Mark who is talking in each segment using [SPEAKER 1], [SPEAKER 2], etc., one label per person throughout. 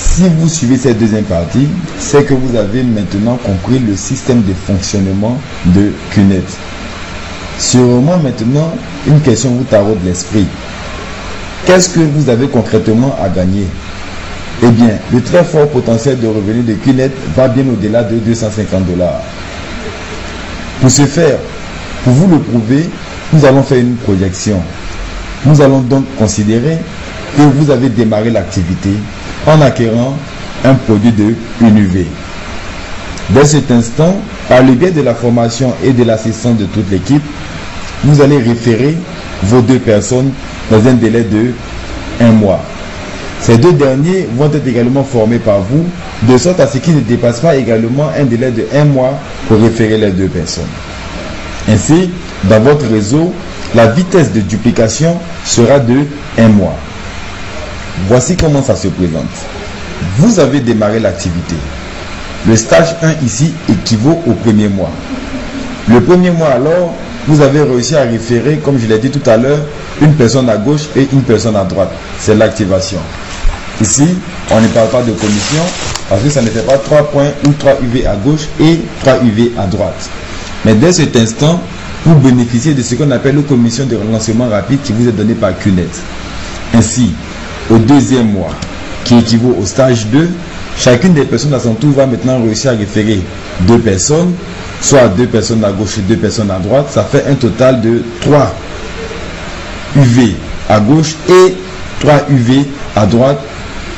[SPEAKER 1] Si vous suivez cette deuxième partie, c'est que vous avez maintenant compris le système de fonctionnement de QNET. Sûrement maintenant, une question vous taraude l'esprit. Qu'est-ce que vous avez concrètement à gagner? Eh bien, le très fort potentiel de revenus de QNET va bien au-delà de 250 $. Pour ce faire, pour vous le prouver, nous allons faire une projection. Nous allons donc considérer que vous avez démarré l'activité en acquérant un produit de UNUV. Dès cet instant, par le biais de la formation et de l'assistance de toute l'équipe, vous allez référer vos deux personnes dans un délai de 1 mois. Ces deux derniers vont être également formés par vous, de sorte à ce qu'ils ne dépassent pas également un délai de 1 mois pour référer les deux personnes. Ainsi, dans votre réseau, la vitesse de duplication sera de 1 mois. Voici comment ça se présente. Vous avez démarré l'activité. Le stage 1 ici équivaut au premier mois. Le premier mois alors, vous avez réussi à référer, comme je l'ai dit tout à l'heure, une personne à gauche et une personne à droite. C'est l'activation. Ici, on ne parle pas de commission parce que ça ne fait pas 3 points ou 3 UV à gauche et 3 UV à droite. Mais dès cet instant, vous bénéficiez de ce qu'on appelle une commission de relancement rapide qui vous est donnée par QNET. Ainsi, au deuxième mois, qui équivaut au stage 2, chacune des personnes à son tour va maintenant réussir à référer 2 personnes, soit 2 personnes à gauche et 2 personnes à droite. Ça fait un total de 3 UV à gauche et 3 UV à droite.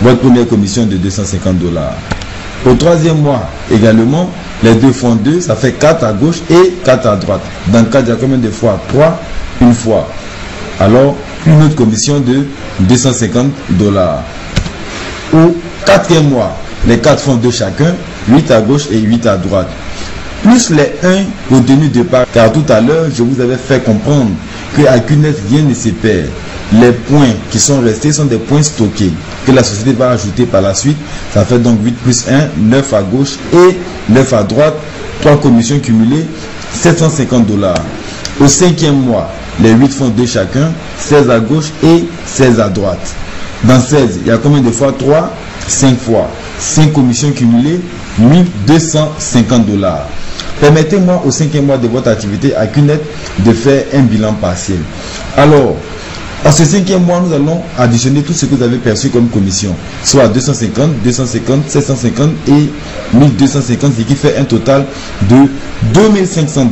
[SPEAKER 1] Votre première commission de 250 $. Au troisième mois également, les deux font 2, ça fait 4 à gauche et 4 à droite. Dans le cas, il y a combien de fois? 3, une fois. Alors, une autre commission de 250 $. Au quatrième mois, les 4 font 2 chacun, 8 à gauche et 8 à droite. Plus les 1 retenus de part, car tout à l'heure, je vous avais fait comprendre qu'à QNET, rien ne se perd. Les points qui sont restés sont des points stockés que la société va ajouter par la suite. Ça fait donc 8 plus 1, 9 à gauche et 9 à droite. 3 commissions cumulées, 750 $. Au cinquième mois, les 8 font 2 chacun, 16 à gauche et 16 à droite. Dans 16, il y a combien de fois? 3, 5 fois. 5 commissions cumulées, 1250 $. Permettez-moi au cinquième mois de votre activité à QNET de faire un bilan partiel. Alors, à ce cinquième mois, nous allons additionner tout ce que vous avez perçu comme commission, soit 250, 250, 750 et 1250, ce qui fait un total de 2500 $.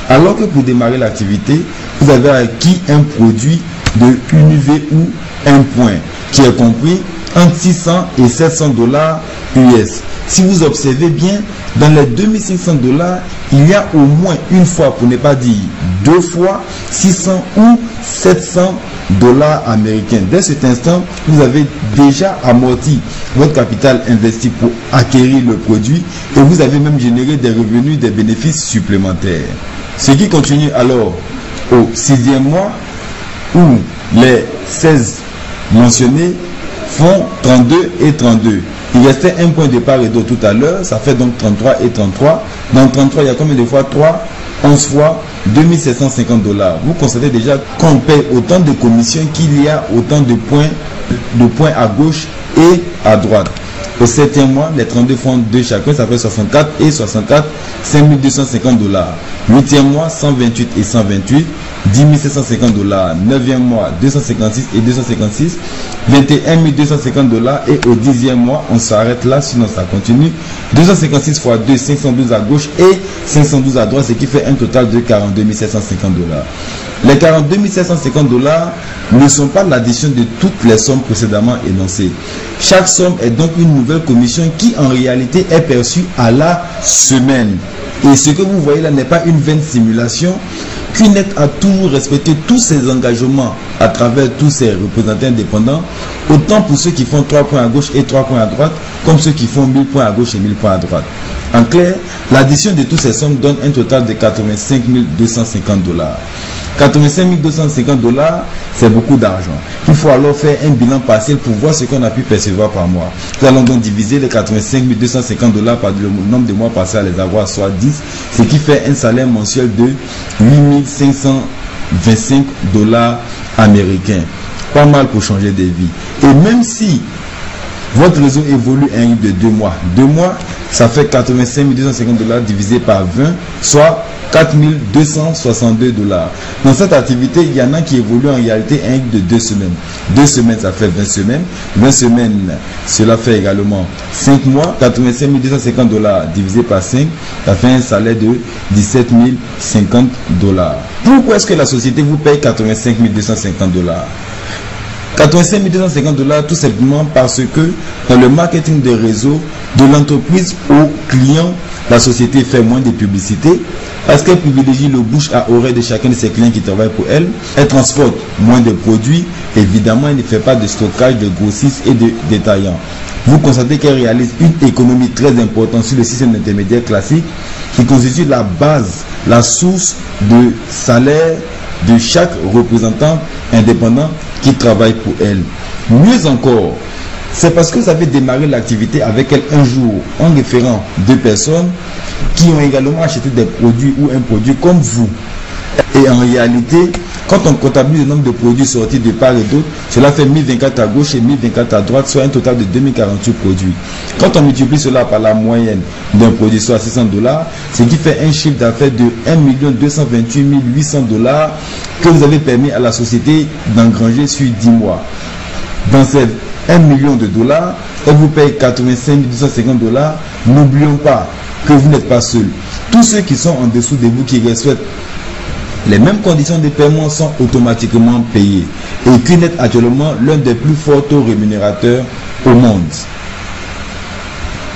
[SPEAKER 1] Alors que pour démarrer l'activité, vous avez acquis un produit de UNUV ou un point, qui est compris entre 600 et 700 $ US. Si vous observez bien, dans les 2500 $, il y a au moins une fois, pour ne pas dire 2 fois, 600 ou 700 $ américains. Dès cet instant, vous avez déjà amorti votre capital investi pour acquérir le produit et vous avez même généré des revenus, des bénéfices supplémentaires. Ce qui continue alors au 6e mois où les 16 mentionnés font 32 et 32. Il restait un point de part et d'autre tout à l'heure, ça fait donc 33 et 33. Dans 33, il y a combien de fois 3? 11 fois 2750 $. Vous constatez déjà qu'on paye autant de commissions qu'il y a autant de points à gauche et à droite. Au 7e mois, les 32 font 2 chacun, ça fait 64 et 64, 5250 $. 8e mois, 128 et 128, 10 750 $. 9e mois, 256 et 256, 21 250 $. Et au 10e mois, on s'arrête là, sinon ça continue. 256 fois 2, 512 à gauche et 512 à droite, ce qui fait un total de 42 750 $. Les 42 750 $ ne sont pas l'addition de toutes les sommes précédemment énoncées. Chaque somme est donc une nouvelle commission qui en réalité est perçue à la semaine. Et ce que vous voyez là n'est pas une vaine simulation. QNET a toujours respecté tous ses engagements à travers tous ses représentants indépendants, autant pour ceux qui font 3 points à gauche et 3 points à droite, comme ceux qui font 1000 points à gauche et 1000 points à droite. En clair, l'addition de toutes ces sommes donne un total de 85 250 $. 85 250 $, c'est beaucoup d'argent. Il faut alors faire un bilan partiel pour voir ce qu'on a pu percevoir par mois. Nous allons donc diviser les 85 250 $ par le nombre de mois passés à les avoir, soit 10, ce qui fait un salaire mensuel de 8 525 $ américains. Pas mal pour changer de vie. Et même si Votre réseau évolue à un rythme de 2 mois. 2 mois, ça fait 85 250 $ divisé par 20, soit 4 262 $. Dans cette activité, il y en a qui évoluent en réalité à un rythme de 2 semaines. 2 semaines, ça fait 20 semaines. 20 semaines, cela fait également 5 mois. 85 250 $ divisé par 5, ça fait un salaire de 17 050 $. Pourquoi est-ce que la société vous paye 85 250 $? 85 250 $, tout simplement parce que dans le marketing de réseau de l'entreprise aux clients, la société fait moins de publicité parce qu'elle privilégie le bouche à oreille de chacun de ses clients qui travaillent pour elle. Elle transporte moins de produits. Évidemment, elle ne fait pas de stockage de grossistes et de détaillants. Vous constatez qu'elle réalise une économie très importante sur le système d'intermédiaire classique qui constitue la base, la source de salaire de chaque représentant indépendant qui travaille pour elle. Mieux encore, c'est parce que vous avez démarré l'activité avec elle un jour en référant 2 personnes qui ont également acheté des produits ou un produit comme vous. Et en réalité, quand on comptabilise le nombre de produits sortis de part et d'autre, cela fait 1024 à gauche et 1024 à droite, soit un total de 2048 produits. Quand on multiplie cela par la moyenne d'un produit, soit 600 $, ce qui fait un chiffre d'affaires de 1 228 800 $ que vous avez permis à la société d'engranger sur 10 mois. Dans ces 1 million de $, elle vous paye 85 250 $. N'oublions pas que vous n'êtes pas seul. Tous ceux qui sont en dessous de vous, qui respectent les mêmes conditions de paiement, sont automatiquement payés. Et QNET est actuellement l'un des plus forts taux rémunérateurs au monde.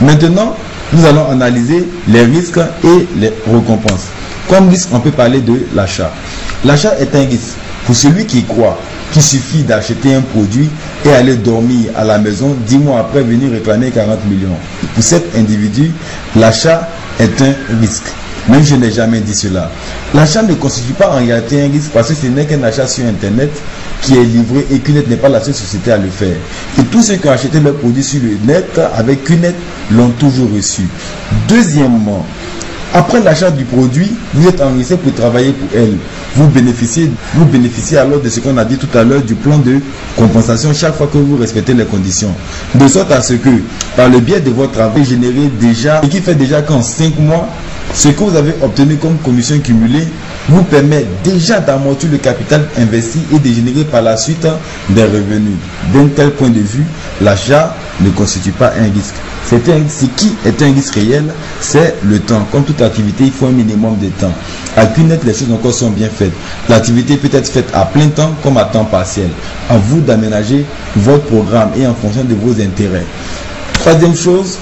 [SPEAKER 1] Maintenant, nous allons analyser les risques et les récompenses. Comme risque, on peut parler de l'achat. L'achat est un risque pour celui qui croit qu'il suffit d'acheter un produit et aller dormir à la maison 10 mois après venir réclamer 40 millions. Pour cet individu, l'achat est un risque. Même je n'ai jamais dit cela. L'achat ne constitue pas en réalité un risque parce que ce n'est qu'un achat sur Internet qui est livré et QNET n'est pas la seule société à le faire. Et tous ceux qui ont acheté leurs produits sur le net avec QNET l'ont toujours reçu. Deuxièmement, après l'achat du produit, vous êtes enregistré pour travailler pour elle. Vous bénéficiez alors de ce qu'on a dit tout à l'heure du plan de compensation chaque fois que vous respectez les conditions. De sorte à ce que, par le biais de votre travail généré déjà, et qui fait déjà qu'en 5 mois, ce que vous avez obtenu comme commission cumulée vous permet déjà d'amortir le capital investi et de générer par la suite des revenus. D'un tel point de vue, l'achat ne constitue pas un risque. Ce qui est un risque réel, c'est le temps. Comme toute activité, il faut un minimum de temps. À QNET, les choses encore sont bien faites. L'activité peut être faite à plein temps comme à temps partiel. À vous d'aménager votre programme et en fonction de vos intérêts. Troisième chose,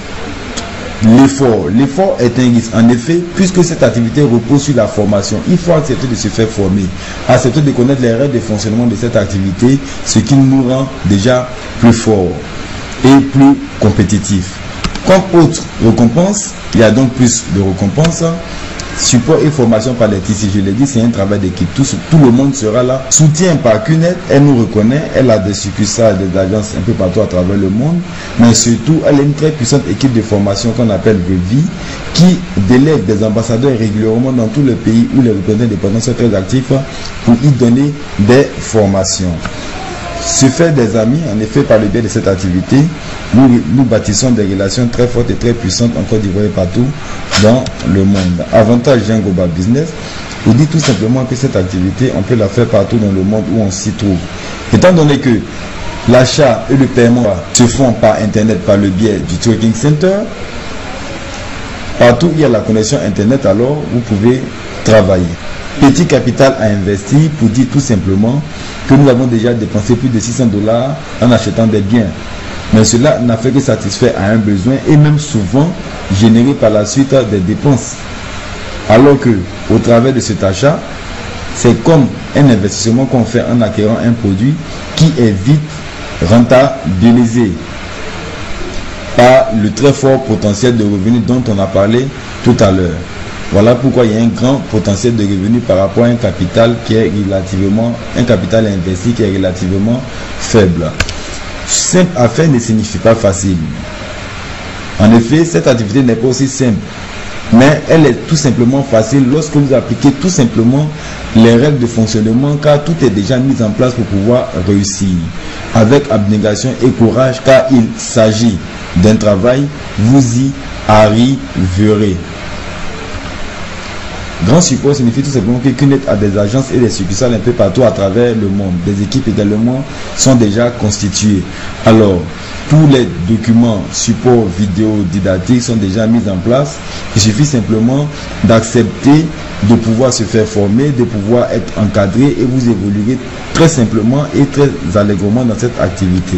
[SPEAKER 1] l'effort. L'effort est un risque. En effet, puisque cette activité repose sur la formation, il faut accepter de se faire former, accepter de connaître les règles de fonctionnement de cette activité, ce qui nous rend déjà plus forts et plus compétitifs. Comme autre récompense, il y a donc plus de récompenses. Support et formation par les TC, je l'ai dit, c'est un travail d'équipe. Tout le monde sera là. Soutien par QNET, elle nous reconnaît, elle a des succursales, des agences un peu partout à travers le monde, mais surtout, elle a une très puissante équipe de formation qu'on appelle VEVI, qui délègue des ambassadeurs régulièrement dans tous les pays où les représentants indépendants sont très actifs pour y donner des formations. Se faire des amis, en effet, par le biais de cette activité, nous bâtissons des relations très fortes et très puissantes en Côte d'Ivoire et partout dans le monde. Avantage d'un global business, il dit tout simplement que cette activité, on peut la faire partout dans le monde où on s'y trouve. Étant donné que l'achat et le paiement se font par Internet, par le biais du Trading Center, partout où il y a la connexion Internet, alors vous pouvez travailler. Petit capital à investir pour dire tout simplement que nous avons déjà dépensé plus de 600 $ en achetant des biens. Mais cela n'a fait que satisfaire à un besoin et même souvent générer par la suite des dépenses. Alors que, au travers de cet achat, c'est comme un investissement qu'on fait en acquérant un produit qui est vite rentabilisé par le très fort potentiel de revenus dont on a parlé tout à l'heure. Voilà pourquoi il y a un grand potentiel de revenus par rapport à un capital qui est un capital investi qui est relativement faible. Simple à faire ne signifie pas facile. En effet, cette activité n'est pas aussi simple, mais elle est tout simplement facile lorsque vous appliquez tout simplement les règles de fonctionnement, car tout est déjà mis en place pour pouvoir réussir. avec abnégation et courage, car il s'agit d'un travail, vous y arriverez. Grand support signifie tout simplement que QNET a des agences et des succursales un peu partout à travers le monde. Des équipes également sont déjà constituées. Alors, tous les documents, supports vidéo didactiques sont déjà mis en place. Il suffit simplement d'accepter de pouvoir se faire former, de pouvoir être encadré et vous évoluerez très simplement et très allègrement dans cette activité.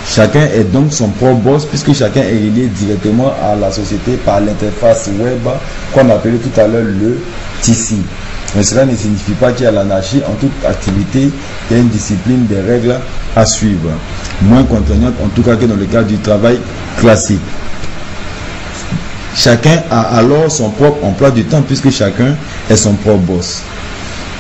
[SPEAKER 1] Chacun est donc son propre boss puisque chacun est relié directement à la société par l'interface web qu'on appelait tout à l'heure le TC. Mais cela ne signifie pas qu'il y a l'anarchie. En toute activité, il y a une discipline, des règles à suivre. Moins contraignantes en tout cas que dans le cadre du travail classique. Chacun a alors son propre emploi du temps puisque chacun est son propre boss.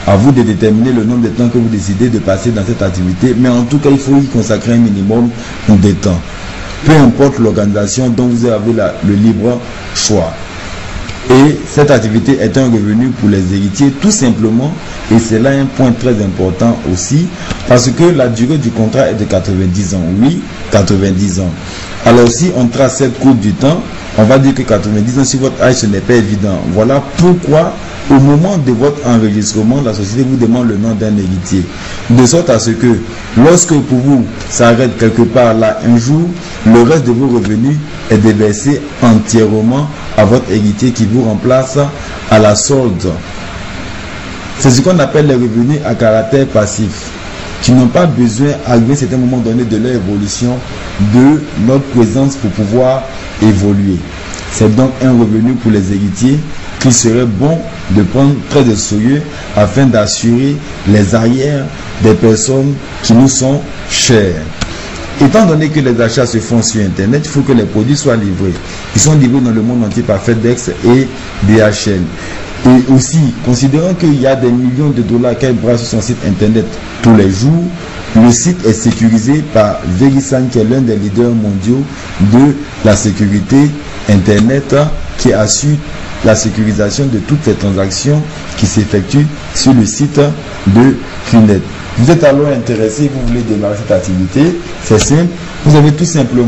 [SPEAKER 1] À vous de déterminer le nombre de temps que vous décidez de passer dans cette activité, mais en tout cas, il faut y consacrer un minimum de temps. Peu importe l'organisation dont vous avez le libre choix. Et cette activité est un revenu pour les héritiers, tout simplement, et c'est là un point très important aussi, parce que la durée du contrat est de 90 ans. Oui, 90 ans. Alors si on trace cette courbe du temps, on va dire que 90 ans, si votre âge, ce n'est pas évident. Voilà pourquoi, au moment de votre enregistrement, la société vous demande le nom d'un héritier. De sorte à ce que, lorsque pour vous s'arrête quelque part là un jour, le reste de vos revenus est déversé entièrement à votre héritier qui vous remplace à la solde. C'est ce qu'on appelle les revenus à caractère passif, qui n'ont pas besoin, à un certain moment donné de leur évolution, de notre présence pour pouvoir évoluer. C'est donc un revenu pour les héritiers qu'il serait bon de prendre très de sérieux afin d'assurer les arrières des personnes qui nous sont chères. Étant donné que les achats se font sur Internet, il faut que les produits soient livrés. Ils sont livrés dans le monde entier par FedEx et DHL. Et aussi, considérant qu'il y a des millions de dollars qu'elle brasse sur son site Internet tous les jours, le site est sécurisé par Verisign, qui est l'un des leaders mondiaux de la sécurité Internet, qui assure la sécurisation de toutes les transactions qui s'effectuent sur le site de QNET. Vous êtes alors intéressé, vous voulez démarrer cette activité, c'est simple, vous avez tout simplement